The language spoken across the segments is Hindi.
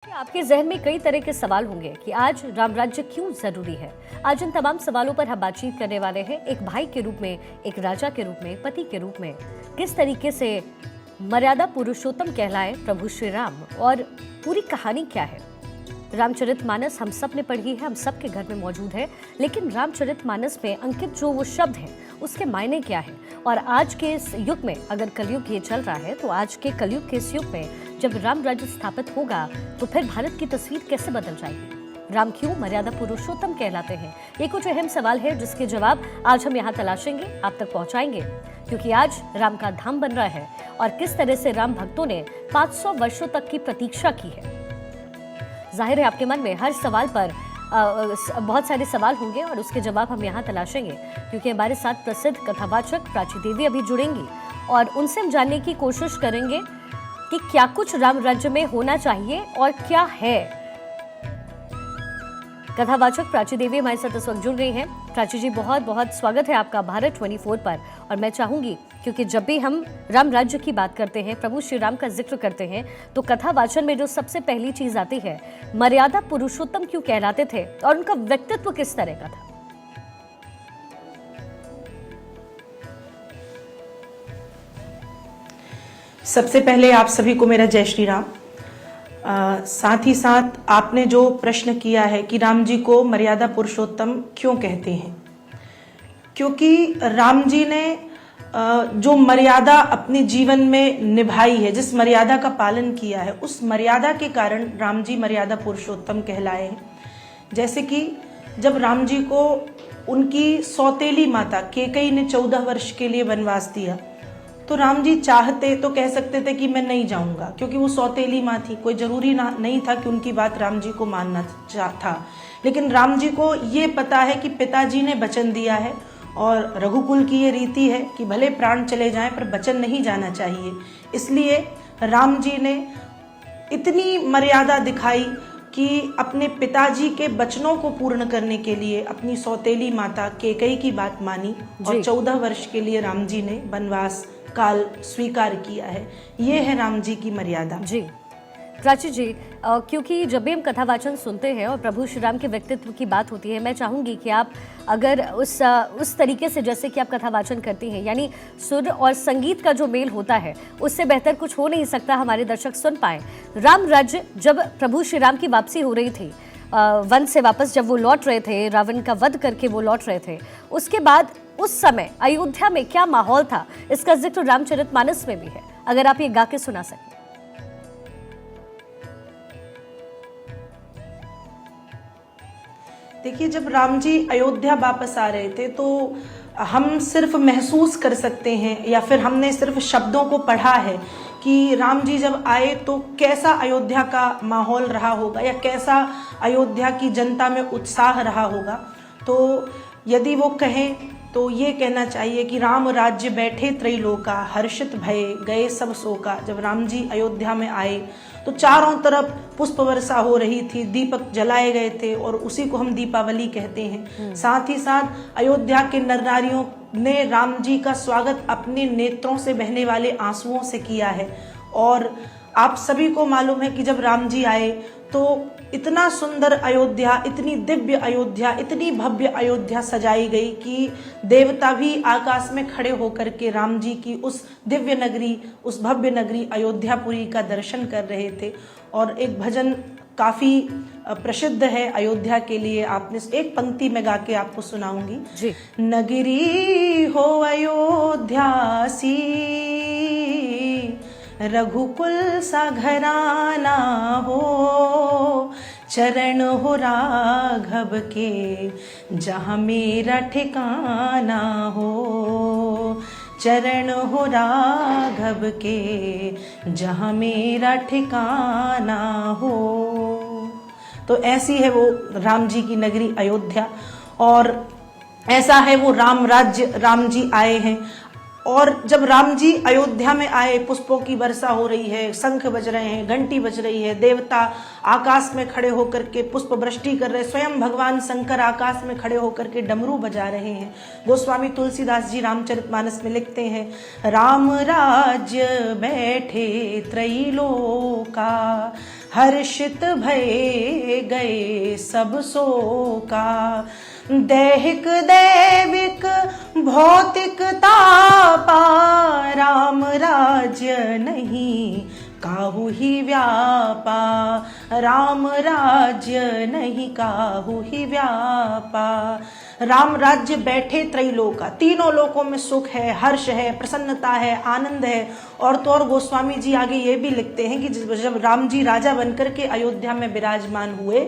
आपके जहन में कई तरह के सवाल होंगे कि आज राम राज्य क्यों जरूरी है। आज इन तमाम सवालों पर हम बातचीत करने वाले हैं। एक भाई के रूप में, एक राजा के रूप में, पति के रूप में किस तरीके से मर्यादा पुरुषोत्तम कहलाए प्रभु श्री राम और पूरी कहानी क्या है। रामचरितमानस हम सब ने पढ़ी है, हम सब के घर में मौजूद है, लेकिन रामचरितमानस में अंकित जो वो शब्द हैं उसके मायने क्या है। और आज के इस युग में, अगर कलयुग ये चल रहा है, तो आज के कलयुग के इस युग में जब राम राज्य स्थापित होगा तो फिर भारत की तस्वीर कैसे बदल जाएगी। राम क्यों मर्यादा पुरुषोत्तम कहलाते हैं, ये कुछ अहम सवाल है जिसके जवाब आज हम यहाँ तलाशेंगे, आप तक पहुँचाएंगे, क्योंकि आज राम का धाम बन रहा है और किस तरह से राम भक्तों ने 500 वर्षों तक की प्रतीक्षा की है। जाहिर है आपके मन में हर सवाल पर बहुत सारे सवाल होंगे और उसके जवाब हम यहाँ तलाशेंगे, क्योंकि हमारे साथ प्रसिद्ध कथावाचक प्राची देवी अभी जुड़ेंगी और उनसे हम जानने की कोशिश करेंगे कि क्या कुछ राम राज्य में होना चाहिए और क्या है। कथावाचक प्राची देवी हमारे साथ इस वक्त जुड़ गई हैं। प्राची जी, बहुत बहुत स्वागत है आपका भारत 24 पर। और मैं चाहूंगी, क्योंकि जब भी हम राम राज्य की बात करते हैं, प्रभु श्री राम का जिक्र करते हैं, तो कथावाचन में जो सबसे पहली चीज आती है, मर्यादा पुरुषोत्तम क्यों कहलाते थे और उनका व्यक्तित्व किस तरह का था। सबसे पहले आप सभी को मेरा जय श्री राम। साथ ही साथ आपने जो प्रश्न किया है कि राम जी को मर्यादा पुरुषोत्तम क्यों कहते हैं, क्योंकि राम जी ने जो मर्यादा अपने जीवन में निभाई है, जिस मर्यादा का पालन किया है, उस मर्यादा के कारण राम जी मर्यादा पुरुषोत्तम कहलाए हैं। जैसे कि जब राम जी को उनकी सौतेली माता केकई ने 14 वर्ष के लिए वनवास दिया, तो राम जी चाहते तो कह सकते थे कि मैं नहीं जाऊंगा, क्योंकि वो सौतेली माँ थी, कोई जरूरी नहीं था कि उनकी बात राम जी को मानना था। लेकिन राम जी को ये पता है कि पिताजी ने वचन दिया है और रघुकुल की ये रीति है कि भले प्राण चले जाएं पर वचन नहीं जाना चाहिए। इसलिए राम जी ने इतनी मर्यादा दिखाई कि अपने पिताजी के वचनों को पूर्ण करने के लिए अपनी सौतेली माता केकई की बात मानी और 14 वर्ष के लिए राम जी ने वनवास काल स्वीकार किया है। ये है राम जी की मर्यादा। जी प्राची जी, क्योंकि जब भी हम कथावाचन सुनते हैं और प्रभु श्री राम के व्यक्तित्व की बात होती है, मैं चाहूंगी कि आप अगर उस तरीके से जैसे कि आप कथावाचन करती हैं, यानी सुर और संगीत का जो मेल होता है, उससे बेहतर कुछ हो नहीं सकता, हमारे दर्शक सुन पाए। राम राज्य जब प्रभु श्री राम की वापसी हो रही थी, वन से वापस जब वो लौट रहे थे, रावण का वध करके वो लौट रहे थे, उसके बाद उस समय अयोध्या में क्या माहौल था, इसका जिक्र रामचरितमानस में भी है। अगर आप ये गा के सुना सकें। देखिए, जब राम जी अयोध्या वापस आ रहे थे तो हम सिर्फ महसूस कर सकते हैं या फिर हमने सिर्फ शब्दों को पढ़ा है कि राम जी जब आए तो कैसा अयोध्या का माहौल रहा होगा या कैसा अयोध्या की जनता में उत्साह रहा होगा। तो यदि वो कहें तो ये कहना चाहिए कि राम राज्य बैठे त्रैलोका, हर्षित भये गए सब शोका। जब राम जी अयोध्या में आए तो चारों तरफ पुष्प वर्षा हो रही थी, दीपक जलाए गए थे और उसी को हम दीपावली कहते हैं। साथ ही साथ अयोध्या के नर नारियों ने राम जी का स्वागत अपने नेत्रों से बहने वाले आंसुओं से किया है। और आप सभी को मालूम है कि जब राम जी आए तो इतना सुंदर अयोध्या, इतनी दिव्य अयोध्या, इतनी भव्य अयोध्या सजाई गई कि देवता भी आकाश में खड़े होकर के राम जी की उस दिव्य नगरी, उस भव्य नगरी अयोध्यापुरी का दर्शन कर रहे थे। और एक भजन काफी प्रसिद्ध है अयोध्या के लिए, आपने एक पंक्ति में गा के आपको सुनाऊंगी जी। नगरी हो अयोध्यासी, रघुकुल सा घराना हो, चरण हो राघव के जहाँ मेरा ठिकाना हो, चरण हो राघव के जहाँ मेरा ठिकाना हो। तो ऐसी है वो राम जी की नगरी अयोध्या और ऐसा है वो राम राज्य। राम जी आए हैं और जब राम जी अयोध्या में आए, पुष्पों की वर्षा हो रही है, शंख बज रहे हैं, घंटी बज रही है, देवता आकाश में खड़े होकर के पुष्प वृष्टि कर रहे, स्वयं भगवान शंकर आकाश में खड़े होकर के डमरू बजा रहे हैं। गोस्वामी तुलसीदास जी रामचरितमानस में लिखते हैं, राम राज्य बैठे त्रैलोका, हर्षित भये गए सब शोका। दैहिक दैविक भौतिक तापा, राम राज्य नहीं काहू ही व्यापा, राम राज्य नहीं काहू ही व्यापा। राम राज्य बैठे त्रैलोका, तीनों लोकों में सुख है, हर्ष है, प्रसन्नता है, आनंद है। और तो और गोस्वामी जी आगे ये भी लिखते हैं कि जब राम जी राजा बनकर के अयोध्या में विराजमान हुए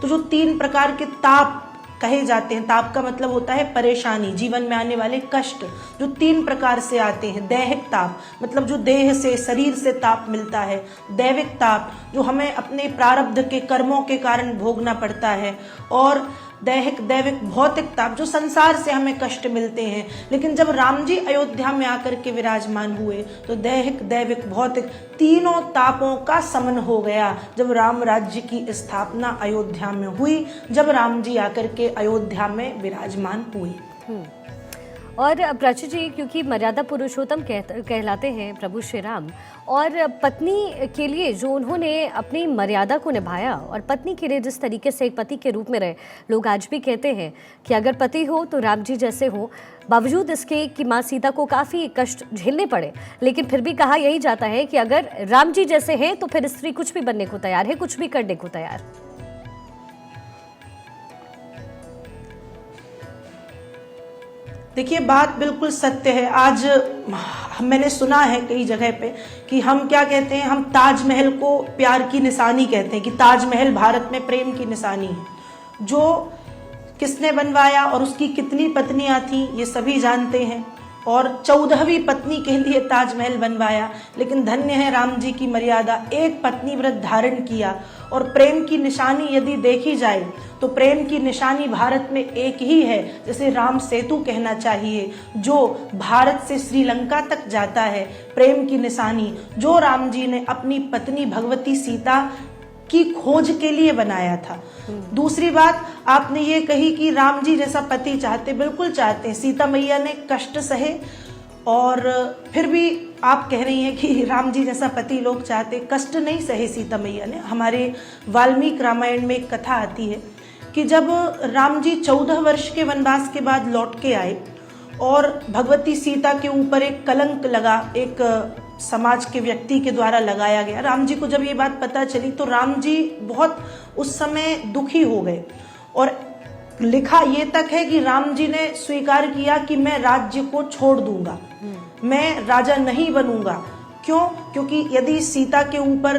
तो जो 3 प्रकार के ताप कहे जाते हैं, ताप का मतलब होता है परेशानी, जीवन में आने वाले कष्ट, जो 3 प्रकार से आते हैं। दैहिक ताप मतलब जो देह से, शरीर से ताप मिलता है। दैविक ताप जो हमें अपने प्रारब्ध के कर्मों के कारण भोगना पड़ता है। और दैहिक दैविक भौतिक ताप जो संसार से हमें कष्ट मिलते हैं। लेकिन जब राम जी अयोध्या में आकर के विराजमान हुए तो दैहिक दैविक भौतिक तीनों तापों का समन हो गया जब राम राज्य की स्थापना अयोध्या में हुई, जब राम जी आकर के अयोध्या में विराजमान हुए। और प्राची जी, क्योंकि मर्यादा पुरुषोत्तम कहलाते हैं प्रभु श्री राम, और पत्नी के लिए जो उन्होंने अपनी मर्यादा को निभाया और पत्नी के लिए जिस तरीके से एक पति के रूप में रहे, लोग आज भी कहते हैं कि अगर पति हो तो राम जी जैसे हो। बावजूद इसके कि माँ सीता को काफ़ी कष्ट झेलने पड़े, लेकिन फिर भी कहा यही जाता है कि अगर राम जी जैसे हैं तो फिर स्त्री कुछ भी बनने को तैयार है, कुछ भी करने को तैयार। देखिए, बात बिल्कुल सत्य है। आज मैंने सुना है कई जगह पे कि हम क्या कहते हैं, हम ताजमहल को प्यार की निशानी कहते हैं कि ताजमहल भारत में प्रेम की निशानी है। जो किसने बनवाया और उसकी कितनी पत्नियां थी ये सभी जानते हैं, और 14वीं पत्नी के लिए ताजमहल बनवाया। लेकिन धन्य है राम जी की मर्यादा, एक पत्नी व्रत धारण किया। और प्रेम की निशानी यदि देखी जाए तो प्रेम की निशानी भारत में एक ही है, जैसे राम सेतु कहना चाहिए, जो भारत से श्रीलंका तक जाता है। प्रेम की निशानी जो राम जी ने अपनी पत्नी भगवती सीता की खोज के लिए बनाया था। दूसरी बात आपने ये कही कि राम जी जैसा पति चाहते, बिल्कुल चाहते हैं। सीता मैया ने कष्ट सहे और फिर भी आप कह रही हैं कि राम जी जैसा पति लोग चाहते, कष्ट नहीं सहे सीता मैया ने। हमारे वाल्मीकि रामायण में एक कथा आती है कि जब राम जी 14 वर्ष के वनवास के बाद लौट के आए और भगवती सीता के ऊपर एक कलंक लगा, एक समाज के व्यक्ति के द्वारा लगाया गया। राम जी को जब ये बात पता चली तो राम जी बहुत उस समय दुखी हो गए, और लिखा ये तक है कि राम जी ने स्वीकार किया कि मैं राज्य को छोड़ दूंगा, मैं राजा नहीं बनूंगा। क्यों? क्योंकि यदि सीता के ऊपर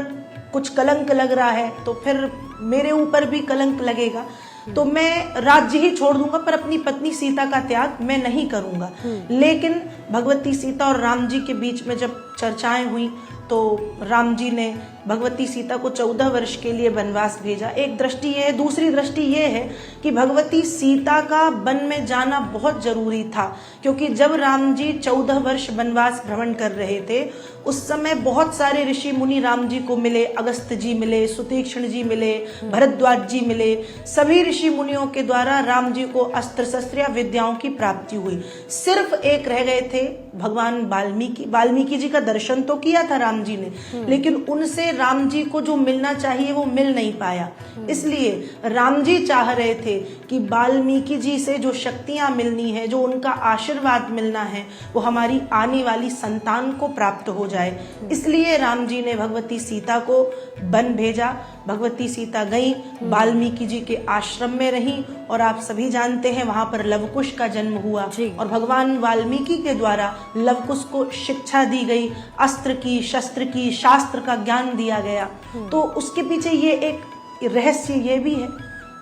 कुछ कलंक लग रहा है तो फिर मेरे ऊपर भी कलंक लगेगा, तो मैं राज्य ही छोड़ दूंगा, पर अपनी पत्नी सीता का त्याग मैं नहीं करूंगा। लेकिन भगवती सीता और राम जी के बीच में जब चर्चाएं हुई तो राम जी ने भगवती सीता को 14 वर्ष के लिए वनवास भेजा। एक दृष्टि ये है। दूसरी दृष्टि ये है कि भगवती सीता का वन में जाना बहुत जरूरी था, क्योंकि जब राम जी 14 वर्ष वनवास भ्रमण कर रहे थे उस समय बहुत सारे ऋषि मुनि राम जी को मिले। अगस्त्य जी मिले, सुतीक्ष्ण जी मिले, भरद्वाज जी मिले। सभी ऋषि मुनियों के द्वारा राम जी को अस्त्र शस्त्र या विद्याओं की प्राप्ति हुई। सिर्फ एक रह गए थे, भगवान वाल्मीकि। वाल्मीकि जी का दर्शन तो किया था राम जी ने, लेकिन उनसे राम जी को जो मिलना चाहिए वो मिल नहीं पाया। इसलिए राम जी चाह रहे थे कि वाल्मीकि जी से जो शक्तियां मिलनी है, जो उनका आशीर्वाद मिलना है, वो हमारी आने वाली संतान को प्राप्त हो जाए। इसलिए राम जी ने भगवती सीता को वन भेजा। भगवती सीता गई, वाल्मीकि जी के आश्रम में रही, और आप सभी जानते हैं वहां पर लवकुश का जन्म हुआ, और भगवान वाल्मीकि के द्वारा लवकुश को शिक्षा दी गई, अस्त्र की, शस्त्र की, शास्त्र का ज्ञान दिया गया। तो उसके पीछे ये एक रहस्य ये भी है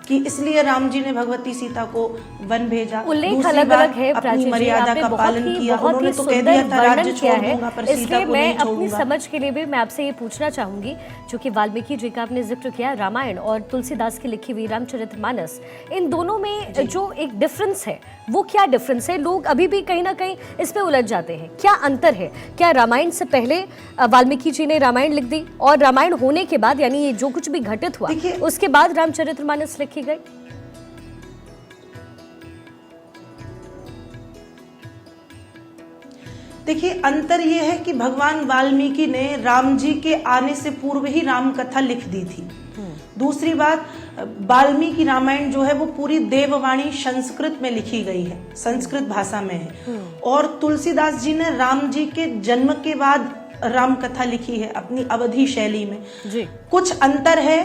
कि इसलिए राम जी ने भगवती सीता को वन भेजा। उल्लेख अलग अलग है, अपनी मर्यादा का पालन किया। उन्होंने तो कह दिया था राज्य छोड़ दूंगा, पर सीता को नहीं छोड़ूंगा। अपनी समझ के लिए भी मैं आपसे ये पूछना चाहूंगी, क्योंकि वाल्मीकि जी का आपने जिक्र किया, रामायण और तुलसीदास की लिखी हुई रामचरितमानस, इन दोनों में जो एक डिफरेंस है वो क्या डिफरेंस है? लोग अभी भी कहीं ना कहीं इस पे उलझ जाते हैं। क्या अंतर है? क्या रामायण से पहले वाल्मीकि जी ने रामायण लिख दी और रामायण होने के बाद, यानी ये जो कुछ भी घटित हुआ उसके बाद रामचरितमानस लिखी गई? देखिए, अंतर ये है कि भगवान वाल्मीकि ने राम जी के आने से पूर्व ही राम कथा लिख दी थी। दूसरी बात, वाल्मीकि रामायण जो है वो पूरी देववाणी संस्कृत में लिखी गई है, संस्कृत भाषा में है। और तुलसीदास जी ने राम जी के जन्म के बाद राम कथा लिखी है अपनी अवधी शैली में जी। कुछ अंतर है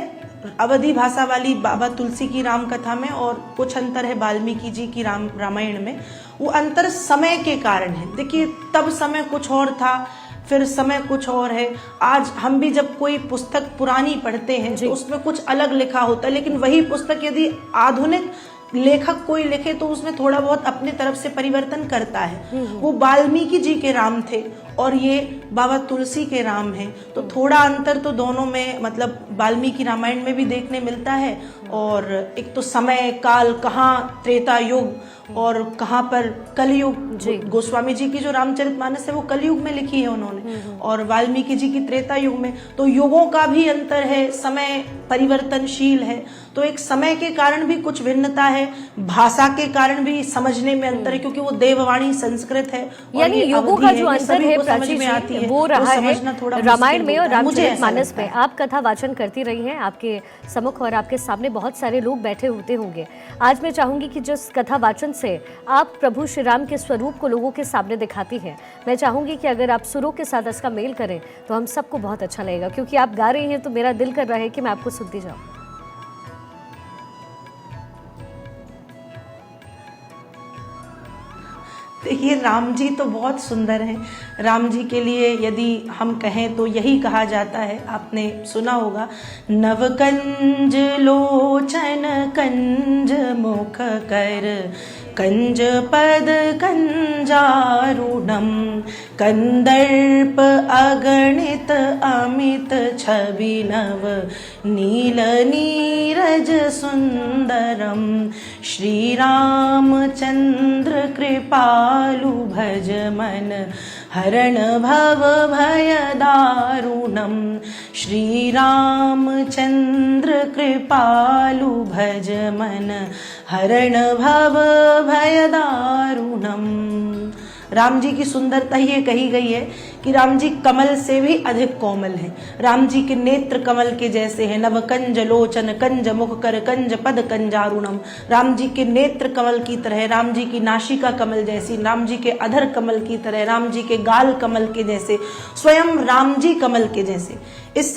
अवधी भाषा वाली बाबा तुलसी की राम कथा में और कुछ अंतर है वाल्मीकि जी की रामायण में। वो अंतर समय के कारण है। देखिए, तब समय कुछ और था, फिर समय कुछ और है। आज हम भी जब कोई पुस्तक पुरानी पढ़ते हैं तो उसमें कुछ अलग लिखा होता है, लेकिन वही पुस्तक यदि आधुनिक लेखक कोई लिखे तो उसमें थोड़ा बहुत अपनी तरफ से परिवर्तन करता है। वो वाल्मीकि जी के राम थे और ये बाबा तुलसी के राम हैं, तो थोड़ा अंतर तो दोनों में, मतलब वाल्मीकि रामायण में भी देखने मिलता है। और एक तो समय काल, कहाँ त्रेता युग और कहाँ पर कलयुग। गोस्वामी जी की जो रामचरितमानस है वो कलयुग में लिखी है उन्होंने, और वाल्मीकि जी की त्रेता युग में। तो युगों का भी अंतर है, समय परिवर्तनशील है, तो एक समय के कारण भी कुछ भिन्नता है, भाषा के कारण भी समझने में अंतर है, क्योंकि वो देववाणी संस्कृत है। यानी युगों का जो अंतर है प्राची जी, वो रहा है रामायण में और रामचरितमानस में। आप कथा वाचन करती रही हैं, आपके सम्मुख और आपके सामने बहुत सारे लोग बैठे होते होंगे। आज मैं चाहूंगी कि जिस कथा वाचन से आप प्रभु श्री राम के स्वरूप को लोगों के सामने दिखाती हैं, मैं चाहूंगी कि अगर आप सुरों के साथ इसका मेल करें तो हम सबको बहुत अच्छा लगेगा, क्योंकि आप गा रही हैं तो मेरा दिल कर रहा है कि मैं आपको सुनती जाऊं। देखिए, राम जी तो बहुत सुंदर हैं। राम जी के लिए यदि हम कहें तो यही कहा जाता है, आपने सुना होगा, नवकंज लोचन कंज मुख कर, कंज पद कंजारुणम, कंदर्प अगणित अमित छवि नव, नील नीरज सुंदरम, श्री रामचंद्र कृपालु भज मन, हरण भव भय दारुणम, श्री रामचंद्र कृपालु भज मन, हरण भव भय दारुणम। राम जी की सुंदरता ये कही गई है कि राम जी कमल से भी अधिक कोमल हैं। राम जी के नेत्र कमल के जैसे हैं। नवकंज लोचन कंज मुख कर, कंज पद कंजारुणम। राम जी के नेत्र कमल की तरह, राम जी की नासिका कमल जैसी, राम जी के अधर कमल की तरह, राम जी के गाल कमल के जैसे, स्वयं राम जी कमल के जैसे। इस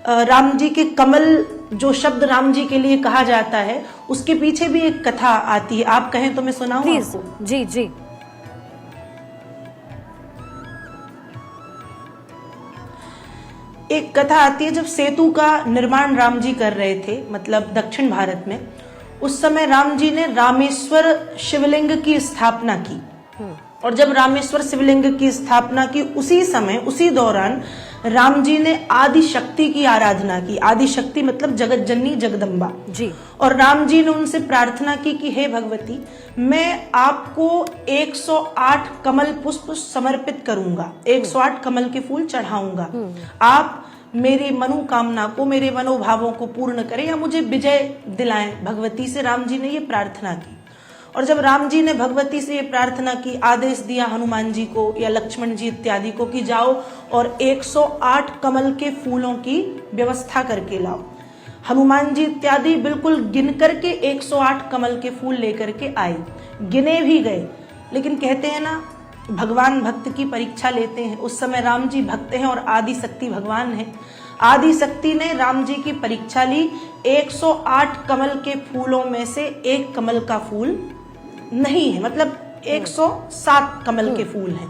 राम जी के कमल जो शब्द राम जी के लिए कहा जाता है, उसके पीछे भी एक कथा आती है। आप कहें तो मैं सुनाऊं आपको? जी जी। एक कथा आती है, जब सेतु का निर्माण राम जी कर रहे थे, मतलब दक्षिण भारत में, उस समय राम जी ने रामेश्वर शिवलिंग की स्थापना की। और जब रामेश्वर शिवलिंग की स्थापना की, उसी समय, उसी दौरान राम जी ने आदि शक्ति की आराधना की। आदि शक्ति मतलब जगत जननी जगदम्बा जी। और राम जी ने उनसे प्रार्थना की कि हे भगवती, मैं आपको 108 कमल पुष्प समर्पित करूंगा, 108 कमल के फूल चढ़ाऊंगा। आप मेरी मनोकामना को, मेरे मनोभावों को पूर्ण करें या मुझे विजय दिलाएं। भगवती से राम जी ने ये प्रार्थना की। और जब राम जी ने भगवती से ये प्रार्थना की, आदेश दिया हनुमान जी को या लक्ष्मण जी इत्यादि को कि जाओ और 108 कमल के फूलों की व्यवस्था करके लाओ। हनुमान जी इत्यादि बिल्कुल गिन करके 108 कमल के फूल लेकर के आए, गिने भी गए। लेकिन कहते हैं ना, भगवान भक्त की परीक्षा लेते हैं। उस समय राम जी भक्त हैं और आदि शक्ति भगवान है। आदि शक्ति ने राम जी की परीक्षा ली। 108 कमल के फूलों में से एक कमल का फूल नहीं है, मतलब 107 कमल के फूल हैं।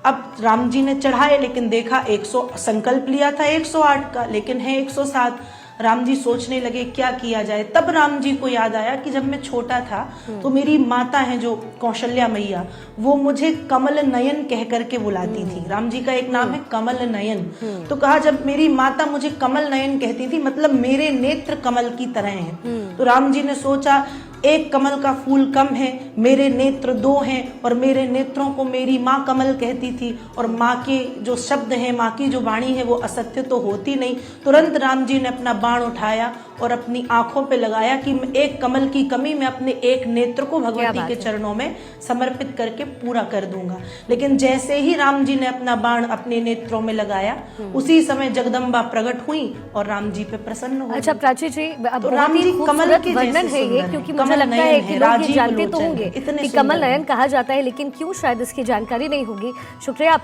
अब राम जी ने चढ़ाए, लेकिन देखा 100, संकल्प लिया था 108 का, लेकिन है 107। राम जी सोचने लगे क्या किया जाए। तब राम जी को याद आया कि जब मैं छोटा था तो मेरी माता है जो कौशल्या मैया, वो मुझे कमल नयन कह करके बुलाती थी। राम जी का एक नाम है कमल नयन। तो कहा, जब मेरी माता मुझे कमल नयन कहती थी, मतलब मेरे नेत्र कमल की तरह हैं। तो राम जी ने सोचा, एक कमल का फूल कम है, मेरे नेत्र 2 हैं, और मेरे नेत्रों को मेरी माँ कमल कहती थी, और माँ के जो शब्द हैं, माँ की जो वाणी है वो असत्य तो होती नहीं। तुरंत राम जी ने अपना बाण उठाया और अपनी आंखों पे लगाया कि एक कमल की कमी मैं अपने एक नेत्र को भगवती के चरणों में समर्पित करके पूरा कर दूंगा। लेकिन जैसे ही राम जी ने अपना बाण अपने नेत्रों में लगाया, उसी समय जगदम्बा प्रकट हुई और राम जी पे प्रसन्न हो। अच्छा प्राची जी, तो राम जी कमल के वर्णन है ये, क्योंकि मुझे लगता है कि लोग ये जानते तो होंगे कि कमल नयन कहा जाता है, लेकिन क्यों शायद इसकी जानकारी नहीं होगी। शुक्रिया।